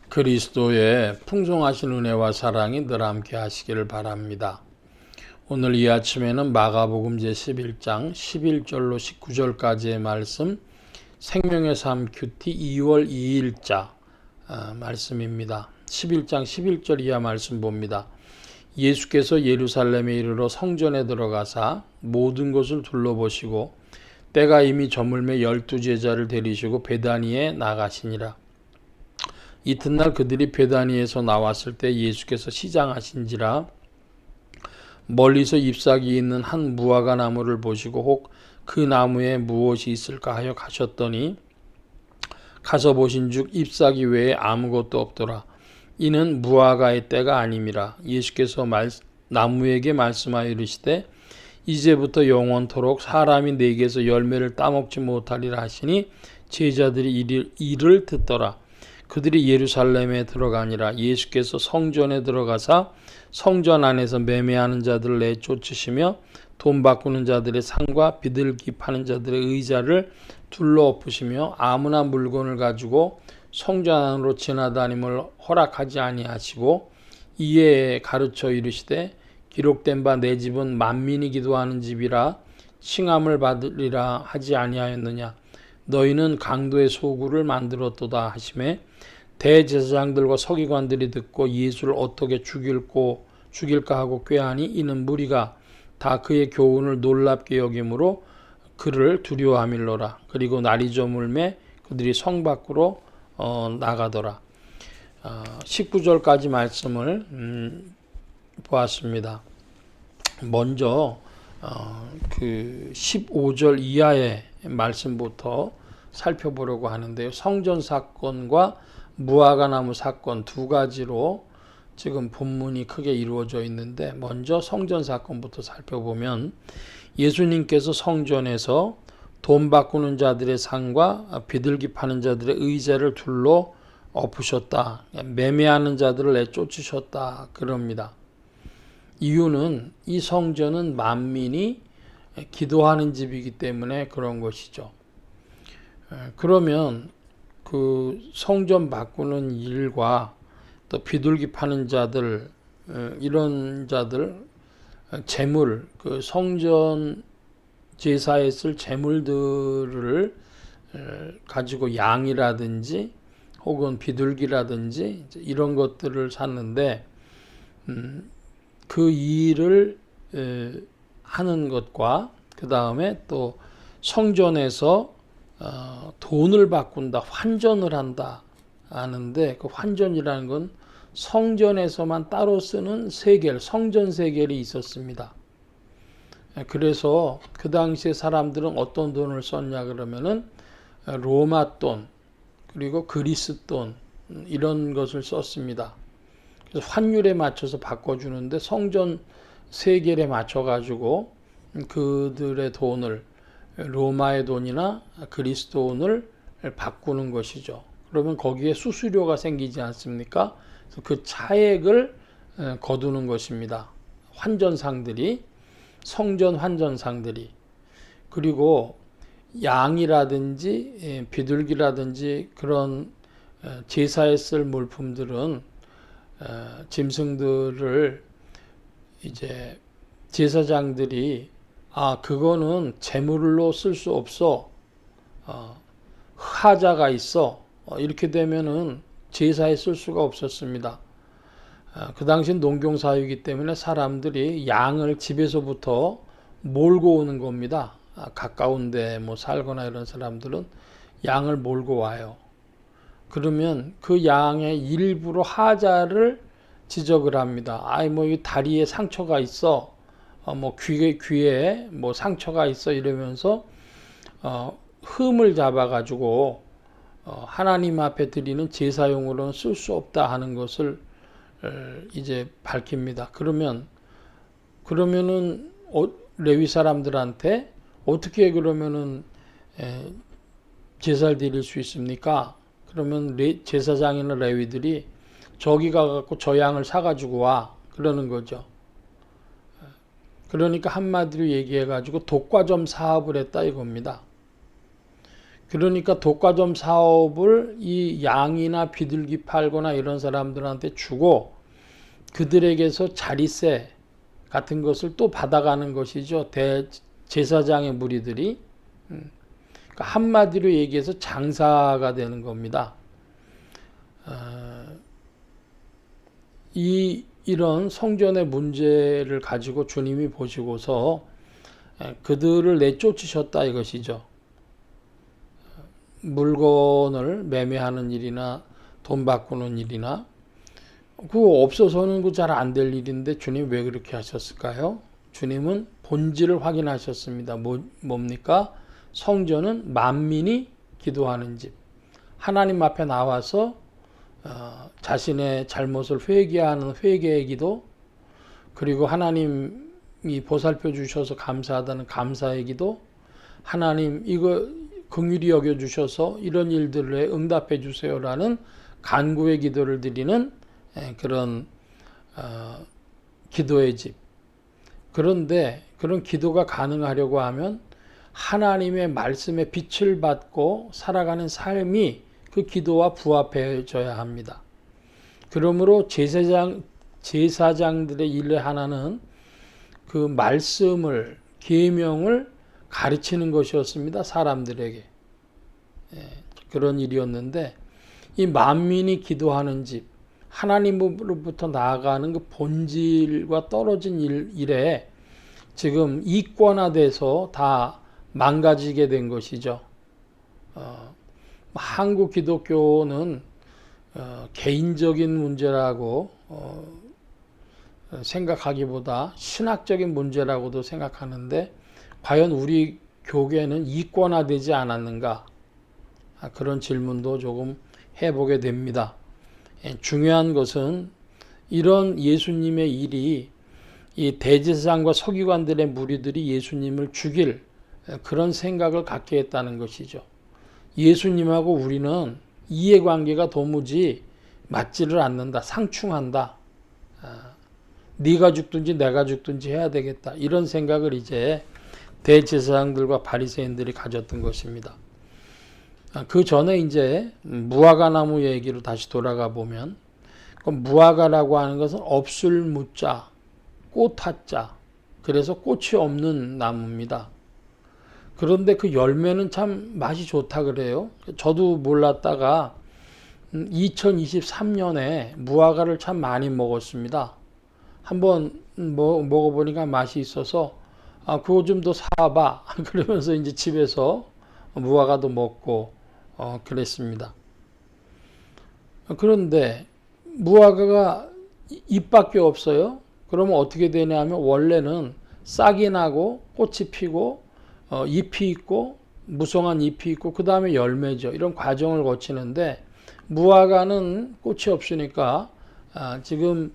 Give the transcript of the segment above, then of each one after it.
그리스도의 풍성하신 은혜와 사랑이 늘 함께 하시기를 바랍니다. 오늘 이 아침에는 마가복음 제11장 11절로 19절까지의 말씀, 생명의 삶 큐티 2월 2일자 말씀입니다. 11장 11절 이하 말씀 봅니다. 예수께서 예루살렘에 이르러 성전에 들어가사 모든 것을 둘러보시고 때가 이미 저물매 12제자를 데리시고 베다니에 나가시니라. 이튿날 그들이 베다니에서 나왔을 때 예수께서 시장하신지라 멀리서 잎사귀 있는 한 무화과 나무를 보시고 혹 그 나무에 무엇이 있을까 하여 가셨더니 가서 보신즉 잎사귀 외에 아무것도 없더라. 이는 무화과의 때가 아님이라. 예수께서 나무에게 말씀하여 이르시되 이제부터 영원토록 사람이 내게서 열매를 따먹지 못하리라 하시니 제자들이 이를 듣더라. 그들이 예루살렘에 들어가니라. 예수께서 성전에 들어가사 성전 안에서 매매하는 자들을 내쫓으시며 돈 바꾸는 자들의 상과 비둘기 파는 자들의 의자를 둘러엎으시며 아무나 물건을 가지고 성전 안으로 지나다님을 허락하지 아니하시고 이에 가르쳐 이르시되 기록된 바 내 집은 만민이 기도하는 집이라 칭함을 받으리라 하지 아니하였느냐. 너희는 강도의 소굴을 만들었도다 하시매 대제사장들과 서기관들이 듣고 예수를 어떻게 죽일까 하고 꾀하니 이는 무리가 다 그의 교훈을 놀랍게 여김으로 그를 두려워함일러라. 그리고 날이 저물매 그들이 성 밖으로 나가더라. 19절까지 말씀을 보았습니다. 먼저 그 15절 이하의 말씀부터 살펴보려고 하는데요. 성전 사건과 무화과나무 사건 두 가지로 지금 본문이 크게 이루어져 있는데 먼저 성전 사건부터 살펴보면 예수님께서 성전에서 돈 바꾸는 자들의 상과 비둘기 파는 자들의 의자를 둘러 엎으셨다. 매매하는 자들을 내쫓으셨다. 그럽니다. 이유는 이 성전은 만민이 기도하는 집이기 때문에 그런 것이죠. 그러면 그 성전 바꾸는 일과 또 비둘기 파는 자들 이런 자들 재물 그 성전 제사에 쓸 재물들을 가지고 양이라든지 혹은 비둘기라든지 이런 것들을 샀는데 그 일을 하는 것과 그 다음에 또 성전에서 돈을 바꾼다, 환전을 한다 하는데 그 환전이라는 건 성전에서만 따로 쓰는 세겔, 성전 세겔이 있었습니다. 그래서 그 당시에 사람들은 어떤 돈을 썼냐 그러면은 로마 돈 그리고 그리스 돈 이런 것을 썼습니다. 그래서 환율에 맞춰서 바꿔주는데 성전 세겔에 맞춰가지고 그들의 돈을 로마의 돈이나 그리스 돈을 바꾸는 것이죠. 그러면 거기에 수수료가 생기지 않습니까? 그래서 그 차액을 거두는 것입니다. 환전상들이 성전 환전상들이 그리고 양이라든지 비둘기라든지 그런 제사에 쓸 물품들은 짐승들을 이제 제사장들이 그거는 제물로 쓸 수 없어. 하자가 있어. 이렇게 되면은 제사에 쓸 수가 없었습니다. 그 당시엔 농경사회이기 때문에 사람들이 양을 집에서부터 몰고 오는 겁니다. 가까운데 뭐 살거나 이런 사람들은 양을 몰고 와요. 그러면 그 양의 일부로 하자를 지적을 합니다. 뭐 이 다리에 상처가 있어. 뭐 귀에 뭐 상처가 있어 이러면서 흠을 잡아가지고 하나님 앞에 드리는 제사용으로는 쓸 수 없다 하는 것을 이제 밝힙니다. 그러면은 레위 사람들한테 어떻게 그러면은 제사를 드릴 수 있습니까? 그러면 제사장이나 레위들이 저기 가갖고 저 양을 사가지고 와 그러는 거죠. 그러니까 한마디로 얘기해가지고 독과점 사업을 했다 이겁니다. 그러니까 독과점 사업을 이 양이나 비둘기 팔거나 이런 사람들한테 주고 그들에게서 자리세 같은 것을 또 받아가는 것이죠. 대제사장의 무리들이. 그러니까 한마디로 얘기해서 장사가 되는 겁니다. 이런 성전의 문제를 가지고 주님이 보시고서 그들을 내쫓으셨다 이것이죠. 물건을 매매하는 일이나 돈 바꾸는 일이나 그거 없어서는 그 잘 안 될 일인데 주님 왜 그렇게 하셨을까요? 주님은 본질을 확인하셨습니다. 뭡니까? 성전은 만민이 기도하는 집. 하나님 앞에 나와서 자신의 잘못을 회개하는 회개의 기도, 그리고 하나님이 보살펴 주셔서 감사하다는 감사의 기도, 하나님 이거 긍휼히 여겨 주셔서 이런 일들에 응답해 주세요라는 간구의 기도를 드리는 그런 기도의 집. 그런데 그런 기도가 가능하려고 하면 하나님의 말씀의 빛을 받고 살아가는 삶이 그 기도와 부합해져야 합니다. 그러므로 제사장들의 일 하나는 그 말씀을, 계명을 가르치는 것이었습니다. 사람들에게. 그런 일이었는데 이 만민이 기도하는 집, 하나님으로부터 나아가는 그 본질과 떨어진 일에 지금 이권화돼서 다 망가지게 된 것이죠. 한국 기독교는 개인적인 문제라고 생각하기보다 신학적인 문제라고도 생각하는데 과연 우리 교계는 이권화되지 않았는가? 그런 질문도 조금 해보게 됩니다. 중요한 것은 이런 예수님의 일이 이 대제사장과 서기관들의 무리들이 예수님을 죽일 그런 생각을 갖게 했다는 것이죠. 예수님하고 우리는 이해관계가 도무지 맞지를 않는다. 상충한다. 네가 죽든지 내가 죽든지 해야 되겠다. 이런 생각을 이제 대제사장들과 바리새인들이 가졌던 것입니다. 그 전에 이제 무화과 나무 얘기로 다시 돌아가 보면 무화과라고 하는 것은 없을 무자, 꽃하자. 그래서 꽃이 없는 나무입니다. 그런데 그 열매는 참 맛이 좋다 그래요. 저도 몰랐다가 2023년에 무화과를 참 많이 먹었습니다. 한번 먹어보니까 맛이 있어서 그거 좀 더 사봐. 그러면서 이제 집에서 무화과도 먹고 그랬습니다. 그런데 무화과가 잎밖에 없어요. 그러면 어떻게 되냐 하면 원래는 싹이 나고 꽃이 피고 잎이 있고 무성한 잎이 있고 그 다음에 열매죠. 이런 과정을 거치는데 무화과는 꽃이 없으니까 지금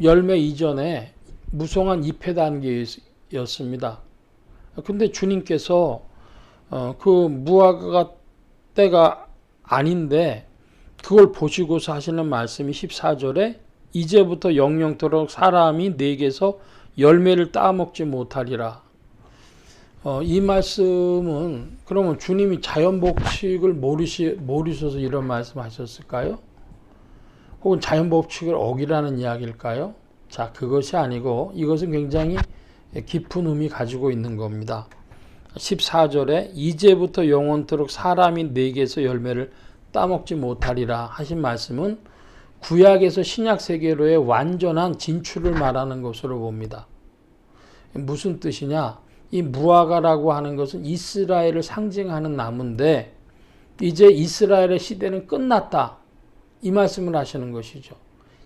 열매 이전에 무성한 잎의 단계였습니다. 근데 주님께서 그 무화과가 때가 아닌데 그걸 보시고서 하시는 말씀이 14절에 이제부터 영영토록 사람이 내게서 열매를 따먹지 못하리라. 이 말씀은 그러면 주님이 자연법칙을 모르셔서 이런 말씀하셨을까요? 혹은 자연법칙을 어기라는 이야기일까요? 자, 그것이 아니고 이것은 굉장히 깊은 의미 가지고 있는 겁니다. 14절에 이제부터 영원토록 사람이 내게서 열매를 따먹지 못하리라 하신 말씀은 구약에서 신약 세계로의 완전한 진출을 말하는 것으로 봅니다. 무슨 뜻이냐? 이 무화과라고 하는 것은 이스라엘을 상징하는 나무인데 이제 이스라엘의 시대는 끝났다. 이 말씀을 하시는 것이죠.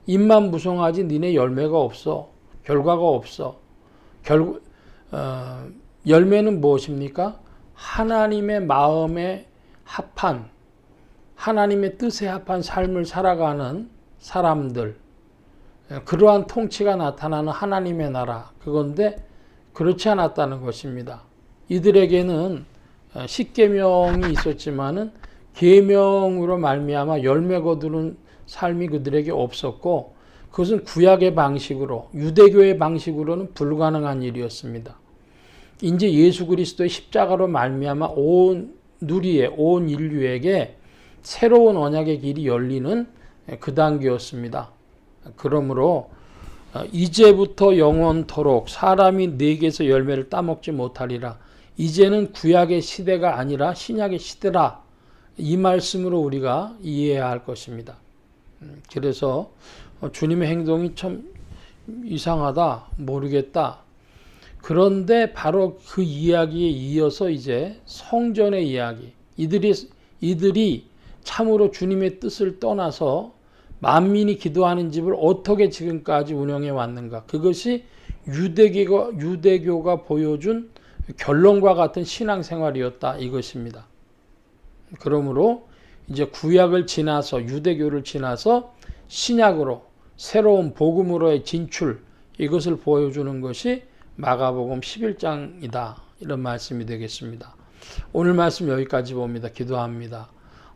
잎만 무성하지 니네 열매가 없어. 결과가 없어. 열매는 무엇입니까? 하나님의 마음에 합한 하나님의 뜻에 합한 삶을 살아가는 사람들, 그러한 통치가 나타나는 하나님의 나라, 그건데 그렇지 않았다는 것입니다. 이들에게는 십계명이 있었지만은 계명으로 말미암아 열매 거두는 삶이 그들에게 없었고 그것은 구약의 방식으로 유대교의 방식으로는 불가능한 일이었습니다. 이제 예수 그리스도의 십자가로 말미암아 온 누리에 온 인류에게 새로운 언약의 길이 열리는 그 단계였습니다. 그러므로 이제부터 영원토록 사람이 내게서 열매를 따먹지 못하리라. 이제는 구약의 시대가 아니라 신약의 시대라. 이 말씀으로 우리가 이해해야 할 것입니다. 그래서 주님의 행동이 참 이상하다, 모르겠다. 그런데 바로 그 이야기에 이어서 이제 성전의 이야기, 이들이 참으로 주님의 뜻을 떠나서 만민이 기도하는 집을 어떻게 지금까지 운영해 왔는가, 그것이 유대교가 보여준 결론과 같은 신앙생활이었다, 이것입니다. 그러므로 이제 구약을 지나서, 유대교를 지나서 신약으로 새로운 복음으로의 진출, 이것을 보여주는 것이 마가복음 11장이다, 이런 말씀이 되겠습니다. 오늘 말씀 여기까지 봅니다. 기도합니다.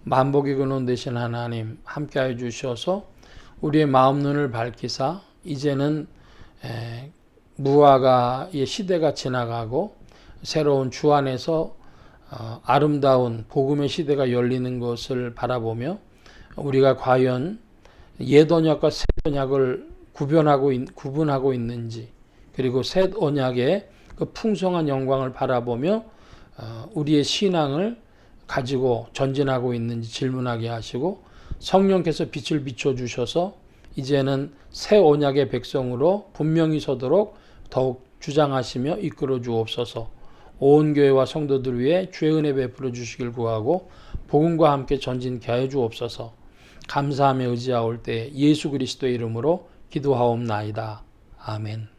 만복의 근원 되신 하나님, 함께하여 주셔서 우리의 마음 눈을 밝히사 이제는 무화과의 시대가 지나가고 새로운 주 안에서 아름다운 복음의 시대가 열리는 것을 바라보며 우리가 과연 옛 언약과 새 언약을 구분하고 있는지, 그리고 새 언약의 그 풍성한 영광을 바라보며 우리의 신앙을 가지고 전진하고 있는지 질문하게 하시고, 성령께서 빛을 비춰주셔서 이제는 새 언약의 백성으로 분명히 서도록 더욱 주장하시며 이끌어 주옵소서. 온 교회와 성도들 위해 주의 은혜 베풀어 주시길 구하고 복음과 함께 전진케 하여 주옵소서. 감사하며 의지하올 때 예수 그리스도의 이름으로 기도하옵나이다. 아멘.